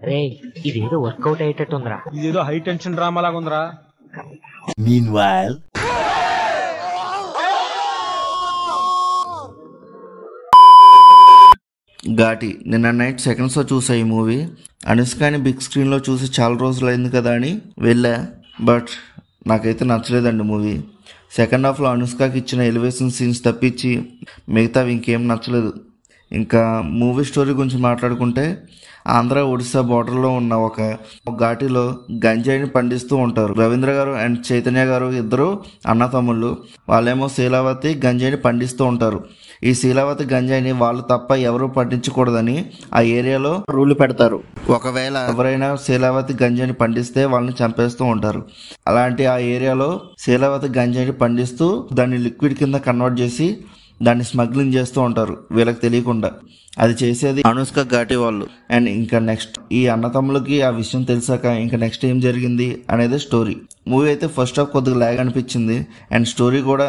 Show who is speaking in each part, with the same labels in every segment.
Speaker 1: రే ఇదేదో వర్కౌట్ అయ్యేటట్టుందిరా.
Speaker 2: ఇదేదో high tension drama లాగా ఉందిరా.
Speaker 3: Meanwhile,
Speaker 4: ఘాటి నిన్న నైట్ సెకండ్ షో చూసా. ఈ మూవీ అనుష్కని బిగ్ స్క్రీన్లో చూసి చాలా రోజులు అయింది కదా అని వెళ్ళా. బట్ నాకైతే నచ్చలేదండి మూవీ. సెకండ్ హాఫ్లో అనుష్కకి ఇచ్చిన ఎలివేషన్ సీన్స్ తప్పించి మిగతావి ఇంకేం నచ్చలేదు. ఇంకా మూవీ స్టోరీ గురించి మాట్లాడుకుంటే ఆంధ్ర ఒడిశా బార్డర్లో ఉన్న ఒక ఘాటిలో గంజాయిని పండిస్తూ ఉంటారు. రవీంద్ర గారు అండ్ చైతన్య గారు ఇద్దరు అన్నతమ్ముళ్ళు. వాళ్ళేమో శీలావతి గంజాయిని పండిస్తూ ఉంటారు. ఈ శీలావతి గంజాయిని వాళ్ళు తప్ప ఎవరు పండించకూడదని ఆ ఏరియాలో రూల్ పెడతారు. ఒకవేళ ఎవరైనా శీలావతి గంజాయిని పండిస్తే వాళ్ళని చంపేస్తూ ఉంటారు. అలాంటి ఆ ఏరియాలో శీలావతి గంజాయిని పండిస్తూ దాన్ని లిక్విడ్ కింద కన్వర్ట్ చేసి దాన్ని స్మగ్లింగ్ చేస్తూ ఉంటారు వీళ్ళకి తెలియకుండా. అది చేసేది అనుష్క ఘాటి వాళ్ళు. అండ్ ఇంకా నెక్స్ట్ ఈ అన్నతమ్ములకి ఆ విషయం తెలిసాక ఇంకా నెక్స్ట్ ఏం జరిగింది అనేది స్టోరీ. మూవీ అయితే ఫస్ట్ హాఫ్ కొద్దిగా లాగ్ అనిపించింది అండ్ స్టోరీ కూడా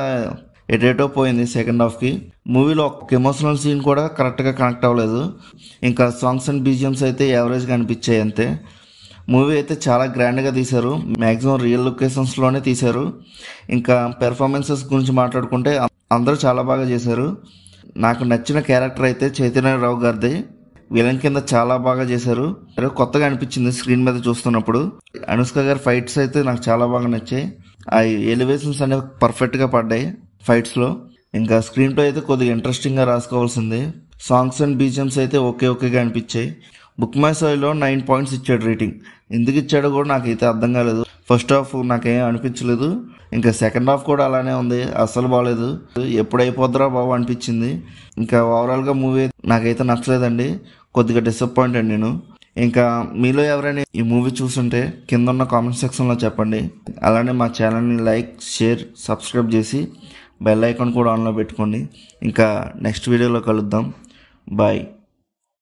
Speaker 4: ఎటేటో పోయింది సెకండ్ హాఫ్కి. మూవీలో ఒక ఎమోషనల్ సీన్ కూడా కరెక్ట్గా కనెక్ట్ అవ్వలేదు. ఇంకా సాంగ్స్ అండ్ బీజిఎమ్స్ అయితే యావరేజ్గా అనిపించాయి అంతే. మూవీ అయితే చాలా గ్రాండ్గా తీశారు. మ్యాక్సిమం రియల్ లొకేషన్స్లోనే తీశారు. ఇంకా పెర్ఫార్మెన్సెస్ గురించి మాట్లాడుకుంటే అందరూ చాలా బాగా చేశారు. నాకు నచ్చిన క్యారెక్టర్ అయితే చైతన్యరావు గారిది. విలన్ కింద చాలా బాగా చేశారు. కొత్తగా అనిపించింది స్క్రీన్ మీద చూస్తున్నప్పుడు. అనుష్క గారి ఫైట్స్ అయితే నాకు చాలా బాగా నచ్చాయి. ఆ ఎలివేషన్స్ అనేవి పర్ఫెక్ట్గా పడ్డాయి ఫైట్స్లో. ఇంకా స్క్రీన్ ప్లే అయితే కొద్దిగా ఇంట్రెస్టింగ్గా రాసుకోవాల్సింది. సాంగ్స్ అండ్ బీజిఎమ్స్ అయితే ఓకేగా అనిపించాయి. బుక్ మై షోలో 9 పాయింట్స్ ఇచ్చాడు రేటింగ్. ఎందుకు ఇచ్చాడో కూడా నాకైతే అర్థం కాలేదు. ఫస్ట్ హాఫ్ నాకేం అనిపించలేదు. ఇంకా సెకండ్ హాఫ్ కూడా అలానే ఉంది, అస్సలు బాగలేదు. ఎప్పుడైపోద్దురా బాబు అనిపించింది. ఇంకా ఓవరాల్గా మూవీ నాకైతే నచ్చలేదండి. కొద్దిగా డిసప్పాయింటెడ్ నేను. ఇంకా మీలో ఎవరైనా ఈ మూవీ చూస్తుంటే కింద ఉన్న కామెంట్ సెక్షన్లో చెప్పండి. అలానే మా ఛానల్ని లైక్, షేర్, సబ్స్క్రైబ్ చేసి బెల్ ఐకాన్ కూడా ఆన్లో పెట్టుకోండి. ఇంకా నెక్స్ట్ వీడియోలో కలుద్దాం. బాయ్.